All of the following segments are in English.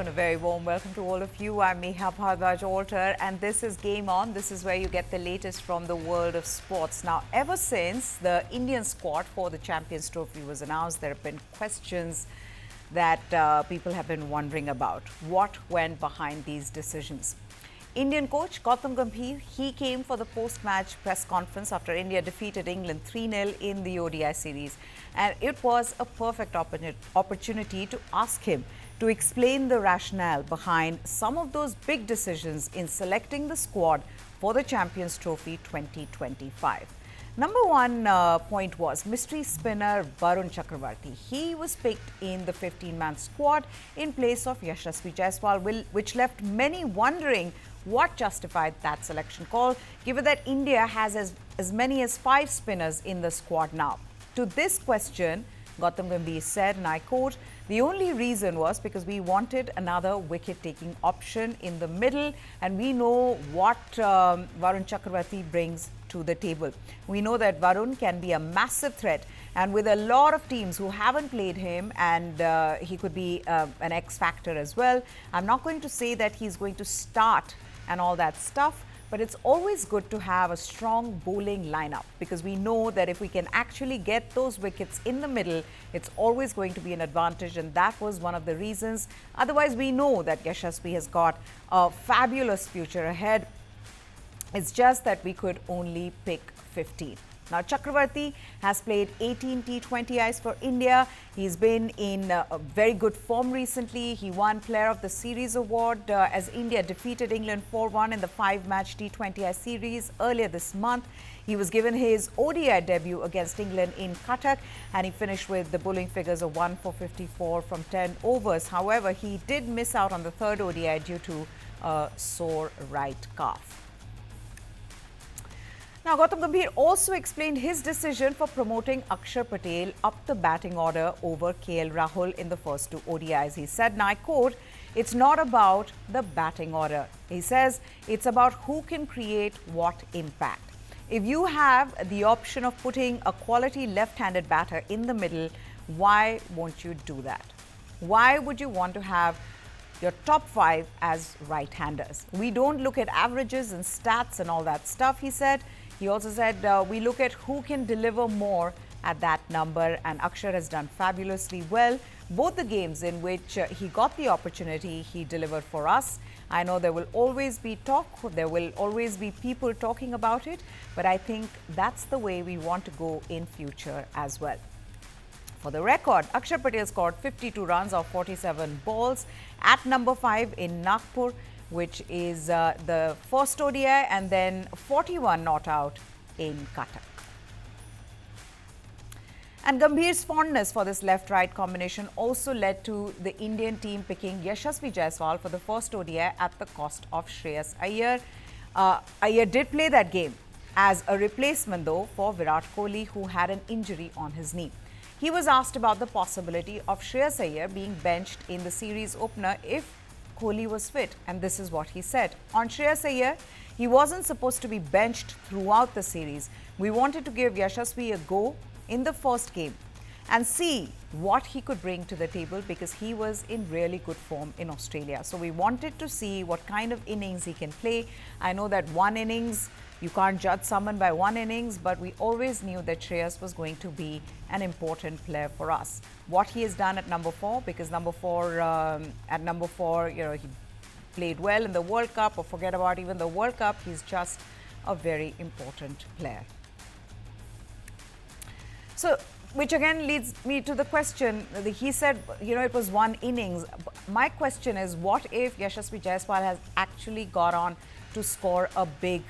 and a very warm welcome to all of you. I'm Meha Bhardwaj-Alter and this is Game On. This is where you get the latest from the world of sports. Now, ever since the Indian squad for the Champions Trophy was announced, there have been questions that people have been wondering about. What went behind these decisions? Indian coach Gautam Gambhir, he came for the post-match press conference after India defeated England 3-0 in the ODI series. And it was a perfect opportunity to ask him to explain the rationale behind some of those big decisions in selecting the squad for the Champions Trophy 2025. Number one point was mystery spinner Varun Chakravarthy. He was picked in the 15-man squad in place of Yasasvi Jaiswal, which left many wondering what justified that selection call, given that India has as many as 5 spinners in the squad now. To this question, Gautam Gambhir said, and I quote, "The only reason was because we wanted another wicket-taking option in the middle, and we know what Varun Chakravarthy brings to the table. We know that Varun can be a massive threat, and with a lot of teams who haven't played him, and he could be an X factor as well. I'm not going to say that he's going to start and all that stuff, but it's always good to have a strong bowling lineup because we know that if we can actually get those wickets in the middle, it's always going to be an advantage, and that was one of the reasons. Otherwise, we know that Yasasvi has got a fabulous future ahead. It's just that we could only pick 15. Now, Chakravarthy has played 18 T20Is for India. He's been in a very good form recently. He won Player of the Series award as India defeated England 4-1 in the 5-match T20I series earlier this month. He was given his ODI debut against England in Cuttack, and he finished with the bowling figures of 1 for 54 from 10 overs. However, he did miss out on the third ODI due to a sore right calf. Now, Gautam Gambhir also explained his decision for promoting Axar Patel up the batting order over KL Rahul in the first 2 ODIs. He said, and I quote, "It's not about the batting order." He says, "It's about who can create what impact. If you have the option of putting a quality left-handed batter in the middle, why won't you do that? Why would you want to have your top 5 as right-handers? We don't look at averages and stats and all that stuff," he said. He also said, we look at who can deliver more at that number, and Axar has done fabulously well. Both the games in which he got the opportunity, he delivered for us. I know there will always be talk, there will always be people talking about it, but I think that's the way we want to go in future as well. For the record, Axar Patel scored 52 runs off 47 balls at number 5 in Nagpur, which is the first ODI, and then 41 not out in Cuttack. And Gambhir's fondness for this left-right combination also led to the Indian team picking Yasasvi Jaiswal for the first ODI at the cost of Shreyas Iyer. Iyer did play that game as a replacement, though, for Virat Kohli, who had an injury on his knee. He was asked about the possibility of Shreyas Iyer being benched in the series opener if Kohli was fit, and this is what he said. On Shreyas Iyer, he wasn't supposed to be benched throughout the series. We wanted to give Yasasvi a go in the first game and see what he could bring to the table because he was in really good form in Australia. So we wanted to see what kind of innings he can play. I know that one innings, you can't judge someone by one innings, but we always knew that Shreyas was going to be an important player for us. What he has done at number 4, because at number 4, he played well in the World Cup, or forget about even the World Cup, he's just a very important player. So, which again leads me to the question, he said, it was one innings. My question is, what if Yasasvi Jaiswal has actually got on to score a big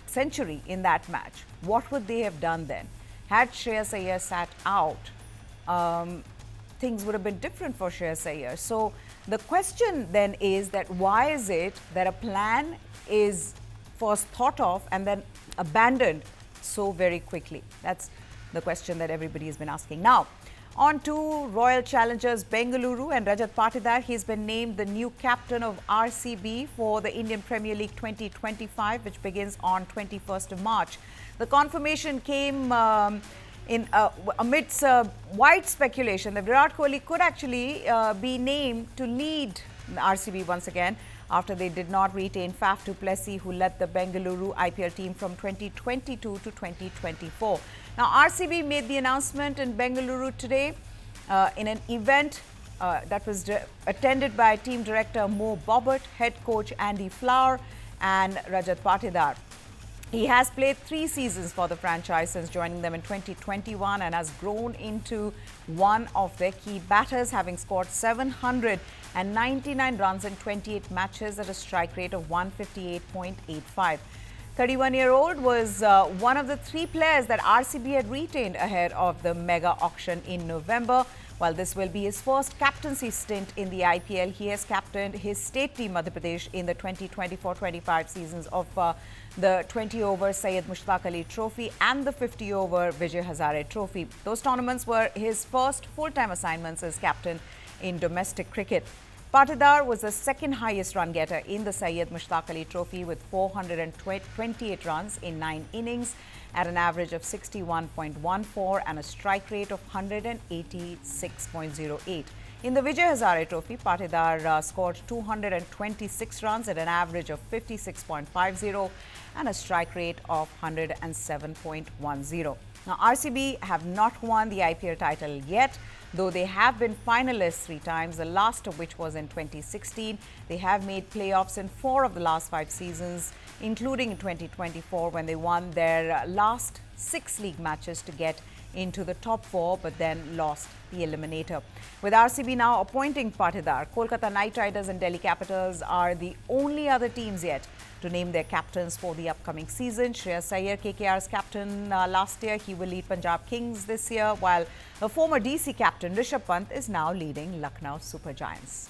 century in that match? What would they have done then? Had Shreyas Iyer sat out, things would have been different for Shreyas Iyer. So the question then is that why is it that a plan is first thought of and then abandoned so very quickly? That's the question that everybody has been asking. Now, on to Royal Challengers Bengaluru and Rajat Patidar. He's been named the new captain of RCB for the Indian Premier League 2025, which begins on 21st of March. The confirmation came amidst wide speculation that Virat Kohli could actually be named to lead RCB once again after they did not retain Faf du Plessis, who led the Bengaluru IPL team from 2022 to 2024. Now, RCB made the announcement in Bengaluru today in an event that was attended by team director Mo Bobbert, head coach Andy Flower and Rajat Patidar. He has played 3 seasons for the franchise since joining them in 2021 and has grown into one of their key batters, having scored 799 runs in 28 matches at a strike rate of 158.85. 31-year-old was one of the 3 players that RCB had retained ahead of the mega auction in November. While this will be his first captaincy stint in the IPL, he has captained his state team Madhya Pradesh in the 2024-25 seasons of the 20-over Syed Mushtaq Ali Trophy and the 50-over Vijay Hazare Trophy. Those tournaments were his first full-time assignments as captain in domestic cricket. Patidar was the second highest run getter in the Syed Mushtaq Ali Trophy with 428 runs in 9 innings at an average of 61.14 and a strike rate of 186.08. In the Vijay Hazare Trophy, Patidar scored 226 runs at an average of 56.50 and a strike rate of 107.10. Now, RCB have not won the IPL title yet, though they have been finalists 3 times, the last of which was in 2016. They have made playoffs in 4 of the last 5 seasons, including in 2024 when they won their last 6 league matches to get into the top 4, but then lost the eliminator. With RCB now appointing Patidar, Kolkata Knight Riders and Delhi Capitals are the only other teams yet to name their captains for the upcoming season. Shreyas Iyer, KKR's captain last year, he will lead Punjab Kings this year, while a former DC captain Rishabh Pant is now leading Lucknow Super Giants.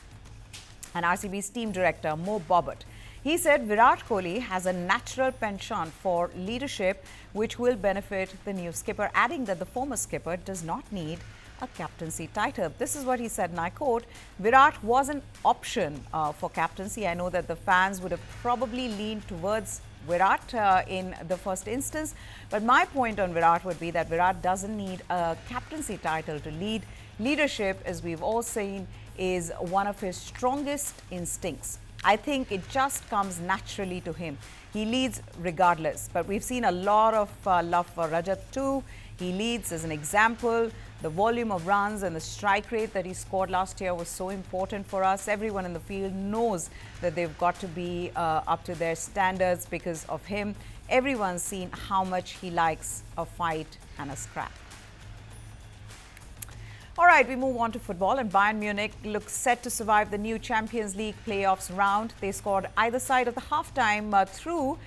And RCB's team director Mo Bobbert, he said Virat Kohli has a natural penchant for leadership which will benefit the new skipper, adding that the former skipper does not need a captaincy title. This is what he said, and I quote, "Virat was an option for captaincy. I know that the fans would have probably leaned towards Virat in the first instance, but my point on Virat would be that Virat doesn't need a captaincy title to lead. Leadership, as we've all seen, is one of his strongest instincts. I think it just comes naturally to him. He leads regardless." But we've seen a lot of love for Rajat too. He leads as an example. The volume of runs and the strike rate that he scored last year was so important for us. Everyone in the field knows that they've got to be up to their standards because of him. Everyone's seen how much he likes a fight and a scrap. All right, we move on to football, and Bayern Munich looks set to survive the new Champions League playoffs round. They scored either side of the halftime through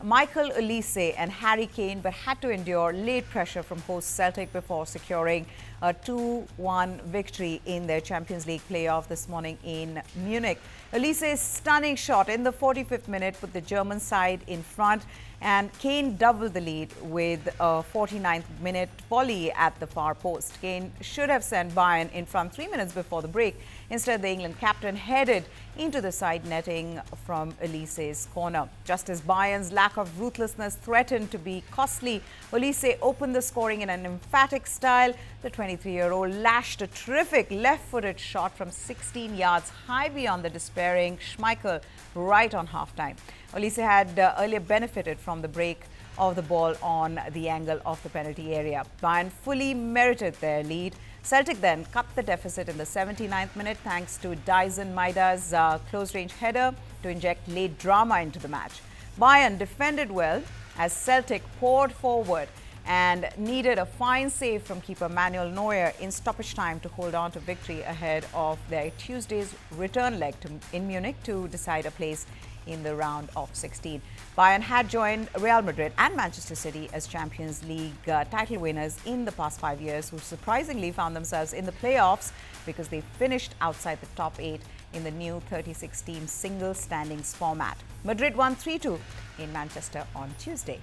Michael Olise and Harry Kane, but had to endure late pressure from host Celtic before securing a 2-1 victory in their Champions League playoff this morning in Munich. Olise's stunning shot in the 45th minute put the German side in front, and Kane doubled the lead with a 49th minute volley at the far post. Kane should have sent Bayern in front 3 minutes before the break. Instead, the England captain headed into the side netting from Olise's corner. Just as Bayern's lack of ruthlessness threatened to be costly, Olise opened the scoring in an emphatic style. The 23-year-old lashed a terrific left-footed shot from 16 yards high beyond the despairing Schmeichel right on halftime. Olise had earlier benefited from the break of the ball on the angle of the penalty area. Bayern fully merited their lead. Celtic then cut the deficit in the 79th minute thanks to Dyson Maida's close-range header to inject late drama into the match. Bayern defended well as Celtic poured forward and needed a fine save from keeper Manuel Neuer in stoppage time to hold on to victory ahead of their Tuesday's return leg in Munich to decide a place in the round of 16. Bayern had joined Real Madrid and Manchester City as Champions League title winners in the past 5 years, who surprisingly found themselves in the playoffs because they finished outside the top 8 in the new 36-team single standings format. Madrid won 3-2 in Manchester on Tuesday.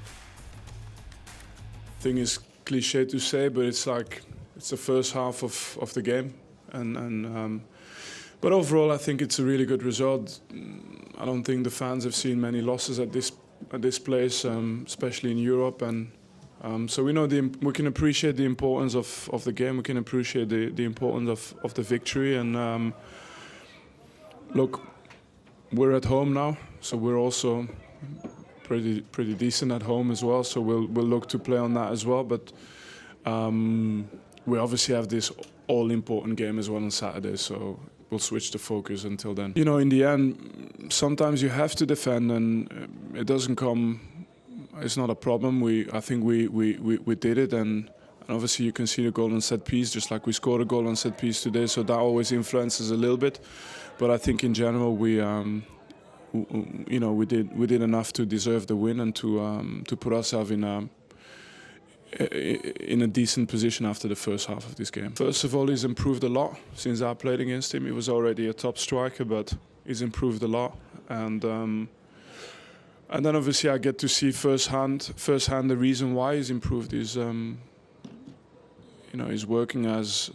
I think it's cliche to say, but it's like it's the first half of the game, but overall I think it's a really good result. I don't think the fans have seen many losses at this place, especially in Europe, and So we know we can appreciate the importance of the game. We can appreciate the importance of the victory. And look, we're at home now, so we're also pretty decent at home as well. So we'll look to play on that as well. But we obviously have this all-important game as well on Saturday. So we'll switch the focus until then. You know, in the end, sometimes you have to defend, and it doesn't come. It's not a problem. I think we did it, and obviously you can see the goal on set piece, just like we scored a goal on set piece today. So that always influences a little bit, but I think in general we did enough to deserve the win and to put ourselves in a decent position after the first half of this game. First of all, he's improved a lot since I played against him. He was already a top striker, but he's improved a lot, and then obviously I get to see firsthand the reason why he's improved. He's he's working as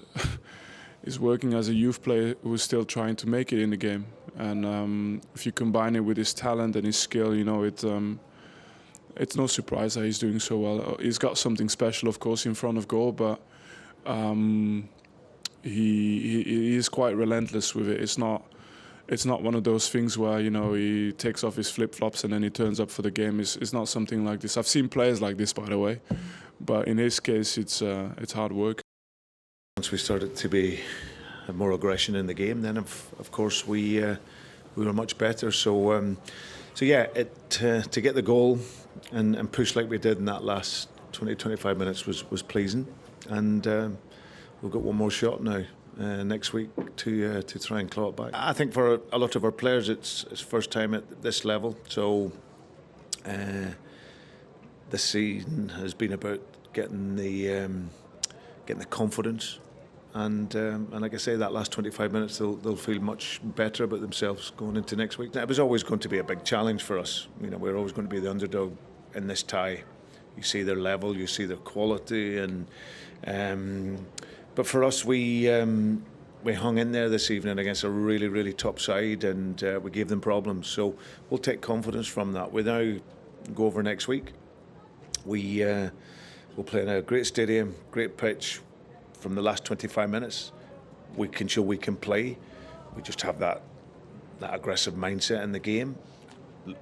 a youth player who's still trying to make it in the game. And if you combine it with his talent and his skill, it's no surprise that he's doing so well. He's got something special, of course, in front of goal, but he is quite relentless with it. It's not one of those things where he takes off his flip-flops and then he turns up for the game. It's not something like this. I've seen players like this, by the way, but in his case, it's hard work. Once we started to have more aggression in the game, then of course we were much better. So yeah, to get the goal and push like we did in that last 20-25 minutes was pleasing, and we've got one more shot now. Next week to try and claw it back. I think for a lot of our players it's first time at this level, so this season has been about getting the confidence, and like I say, that last 25 minutes they'll feel much better about themselves going into next week. It was always going to be a big challenge for us. We're always going to be the underdog in this tie. You see their level, you see their quality, and but for us, we hung in there this evening against a really, really top side, and we gave them problems. So we'll take confidence from that. We now go over next week. We'll play in a great stadium, great pitch. From the last 25 minutes, we can show we can play. We just have that aggressive mindset in the game.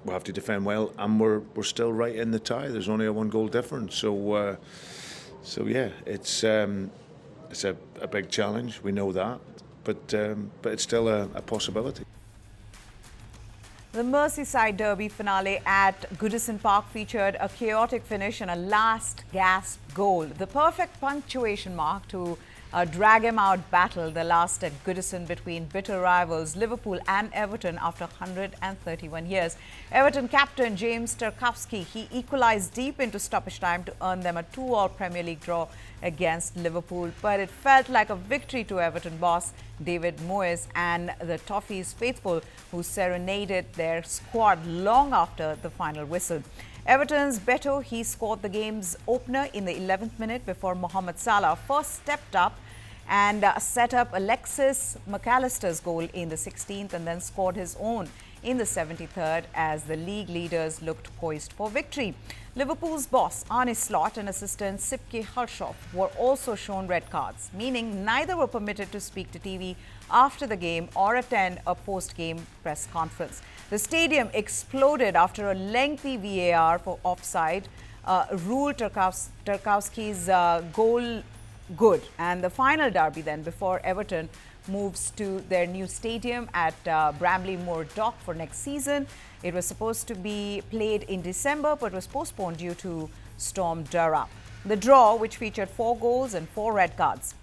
We'll have to defend well, and we're still right in the tie. There's only a 1-goal difference. So yeah, it's a big challenge. We know that, but it's still a possibility. The Merseyside Derby finale at Goodison Park featured a chaotic finish and a last gasp goal. The perfect punctuation mark to a drag-him-out battle that lasted Goodison between bitter rivals Liverpool and Everton after 131 years. Everton captain James Tarkowski, he equalised deep into stoppage time to earn them a 2-2 Premier League draw against Liverpool. But it felt like a victory to Everton boss David Moyes and the Toffees faithful, who serenaded their squad long after the final whistle. Everton's Beto, he scored the game's opener in the 11th minute before Mohamed Salah first stepped up and set up Alexis McAllister's goal in the 16th, and then scored his own in the 73rd as the league leaders looked poised for victory. Liverpool's boss Arne Slot and assistant Sipke Hulshoff were also shown red cards, meaning neither were permitted to speak to TV after the game or attend a post-game press conference. The stadium exploded after a lengthy VAR for offside ruled Tarkowski's goal good. And the final derby then, before Everton moves to their new stadium at Bramley Moor Dock for next season. It was supposed to be played in December, but was postponed due to Storm Dara. The draw, which featured 4 goals and 4 red cards,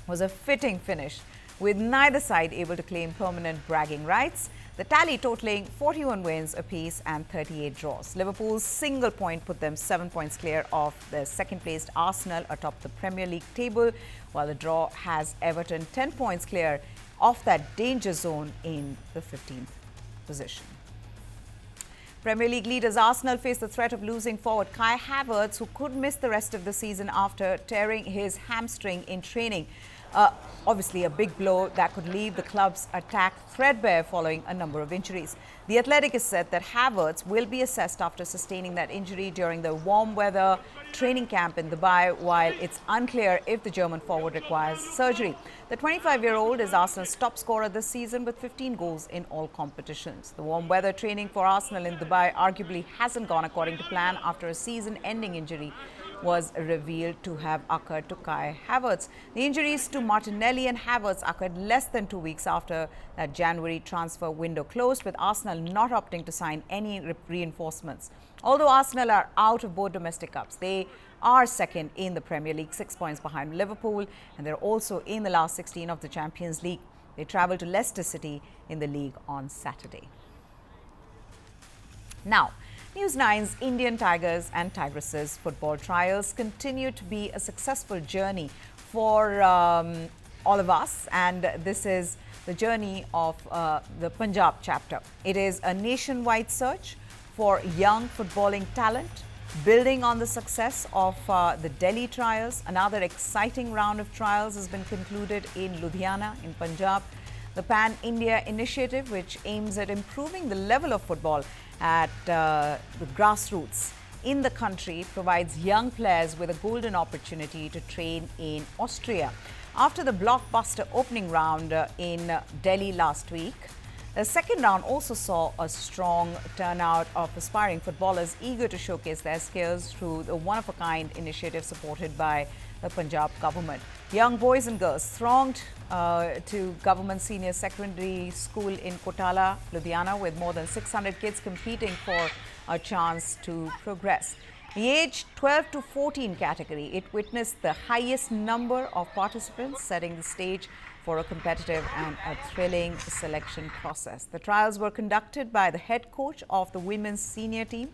was a fitting finish, with neither side able to claim permanent bragging rights. The tally totaling 41 wins apiece and 38 draws. Liverpool's single point put them 7 points clear of the second-placed Arsenal atop the Premier League table, while the draw has Everton 10 points clear of that danger zone in the 15th position. Premier League leaders Arsenal face the threat of losing forward Kai Havertz, who could miss the rest of the season after tearing his hamstring in training. Obviously, a big blow that could leave the club's attack threadbare following a number of injuries. The Athletic has said that Havertz will be assessed after sustaining that injury during the warm weather training camp in Dubai, while it's unclear if the German forward requires surgery. The 25-year-old is Arsenal's top scorer this season with 15 goals in all competitions. The warm weather training for Arsenal in Dubai arguably hasn't gone according to plan after a season-ending injury was revealed to have occurred to Kai Havertz. The injuries to Martinelli and Havertz occurred less than 2 weeks after that January transfer window closed, with Arsenal not opting to sign any reinforcements. Although Arsenal are out of both domestic cups, they are second in the Premier League, 6 points behind Liverpool, and they're also in the last 16 of the Champions League. They travel to Leicester City in the league on Saturday. Now, News 9's Indian Tigers and Tigresses football trials continue to be a successful journey for all of us, and this is the journey of the Punjab chapter. It is a nationwide search for young footballing talent, building on the success of the Delhi trials. Another exciting round of trials has been concluded in Ludhiana in Punjab. The Pan India initiative, which aims at improving the level of football at the grassroots in the country, provides young players with a golden opportunity to train in Austria. After the blockbuster opening round in Delhi last week, the second round also saw a strong turnout of aspiring footballers eager to showcase their skills through the one-of-a-kind initiative supported by the Punjab government. Young boys and girls thronged to Government Senior Secondary School in Kotala, Ludhiana, with more than 600 kids competing for a chance to progress. The age 12 to 14 category, it witnessed the highest number of participants, setting the stage for a competitive and a thrilling selection process. The trials were conducted by the head coach of the women's senior team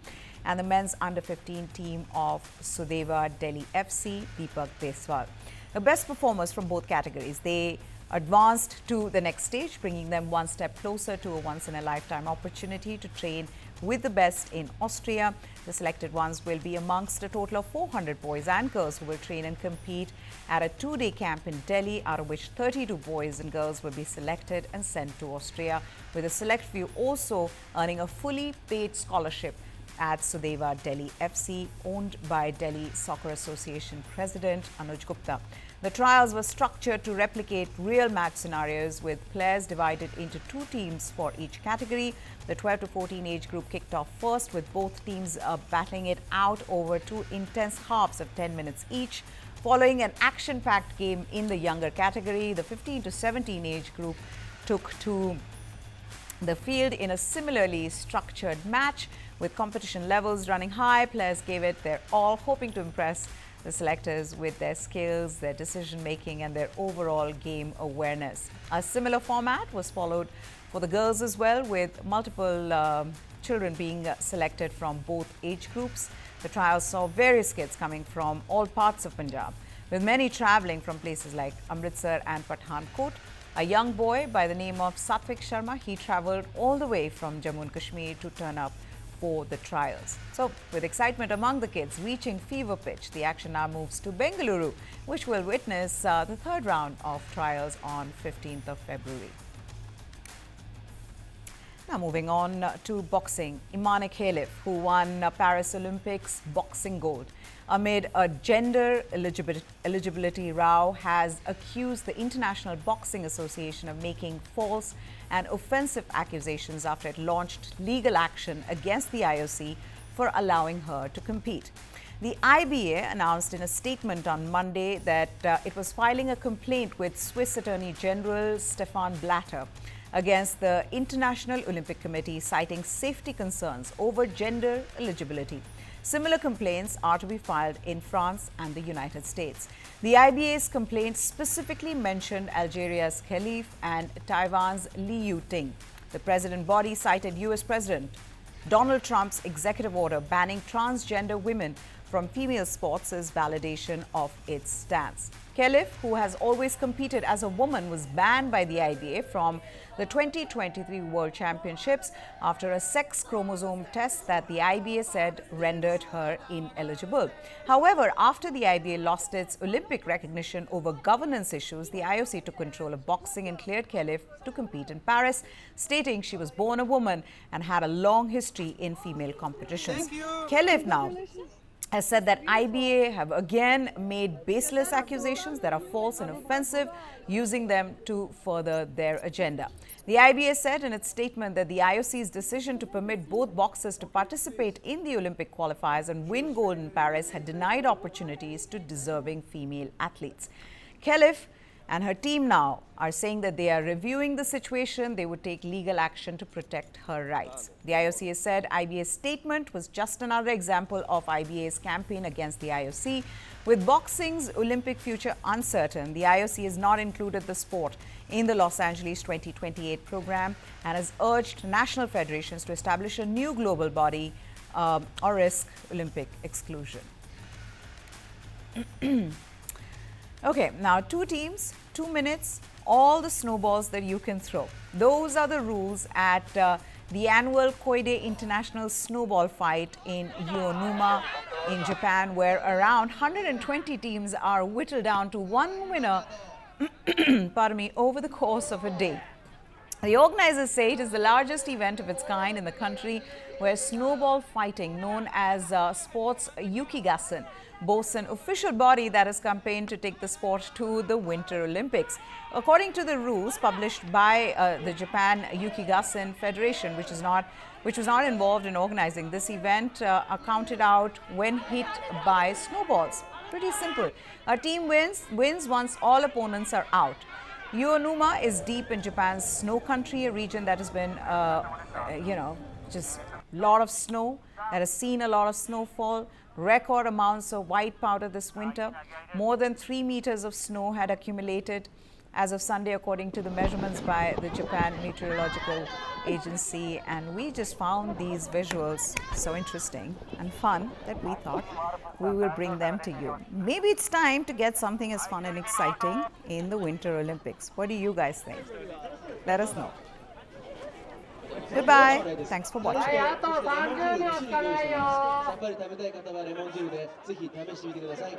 and the men's under-15 team of Sudeva Delhi FC, Deepak Jaiswal. The best performers from both categories, they advanced to the next stage, bringing them one step closer to a once-in-a-lifetime opportunity to train with the best in Austria. The selected ones will be amongst a total of 400 boys and girls who will train and compete at a 2-day camp in Delhi, out of which 32 boys and girls will be selected and sent to Austria, with a select few also earning a fully paid scholarship at Sudeva Delhi FC, owned by Delhi Soccer Association President Anuj Gupta. The trials were structured to replicate real match scenarios, with players divided into 2 teams for each category. The 12 to 14 age group kicked off first, with both teams battling it out over 2 intense halves of 10 minutes each. Following an action-packed game in the younger category, the 15 to 17 age group took to the field in a similarly structured match. With competition levels running high, players gave it their all, hoping to impress the selectors with their skills, their decision-making and their overall game awareness. A similar format was followed for the girls as well, with multiple children being selected from both age groups. The trials saw various kids coming from all parts of Punjab, with many travelling from places like Amritsar and Pathankot. A young boy by the name of Satvik Sharma, he travelled all the way from Jammu and Kashmir to turn up for the trials. So, with excitement among the kids reaching fever pitch, the action now moves to Bengaluru, which will witness the third round of trials on 15th of February. Now moving on to boxing, Imane Khelif, who won Paris Olympics boxing gold amid a gender eligibility row, has accused the International Boxing Association of making false and offensive accusations after it launched legal action against the IOC for allowing her to compete. The IBA announced in a statement on Monday that it was filing a complaint with Swiss Attorney General Stefan Blatter against the International Olympic Committee, citing safety concerns over gender eligibility. Similar complaints are to be filed in France and the United States. The IBA's complaint specifically mentioned Algeria's Khelif and Taiwan's Li Yuting. The president body cited US President Donald Trump's executive order banning transgender women from female sports is validation of its stance. Khelif, who has always competed as a woman, was banned by the IBA from the 2023 World Championships after a sex chromosome test that the IBA said rendered her ineligible. However, after the IBA lost its Olympic recognition over governance issues, the IOC took control of boxing and cleared Khelif to compete in Paris, stating she was born a woman and had a long history in female competitions. Khelif now has said that IBA have again made baseless accusations that are false and offensive, using them to further their agenda. The IBA said in its statement that the IOC's decision to permit both boxers to participate in the Olympic qualifiers and win gold in Paris had denied opportunities to deserving female athletes. Khelif and her team now are saying that they are reviewing the situation. They would take legal action to protect her rights. The IOC has said IBA's statement was just another example of IBA's campaign against the IOC. With boxing's Olympic future uncertain, the IOC has not included the sport in the Los Angeles 2028 program and has urged national federations to establish a new global body or risk Olympic exclusion. Okay, now 2 teams, 2 minutes, all the snowballs that you can throw. Those are the rules at the annual Koide International Snowball Fight in Yoonuma in Japan, where around 120 teams are whittled down to one winner pardon me, over the course of a day. The organizers say it is the largest event of its kind in the country, where snowball fighting, known as Sports Yukigassen, boasts an official body that has campaigned to take the sport to the Winter Olympics. According to the rules published by the Japan Yukigassen Federation, which was not involved in organizing this event, are counted out when hit by snowballs. Pretty simple. A team wins once all opponents are out. Yoonuma is deep in Japan's snow country, a region that has been, just a lot of snow, that has seen a lot of snowfall, record amounts of white powder this winter. More than 3 meters of snow had accumulated as of Sunday, according to the measurements by the Japan Meteorological Agency. And we just found these visuals so interesting and fun that we thought we will bring them to you. Maybe it's time to get something as fun and exciting in the Winter Olympics. What do you guys think? Let us know. Goodbye. Thanks for watching. さっぱり食べたい方はレモン汁でぜひ試してみてください。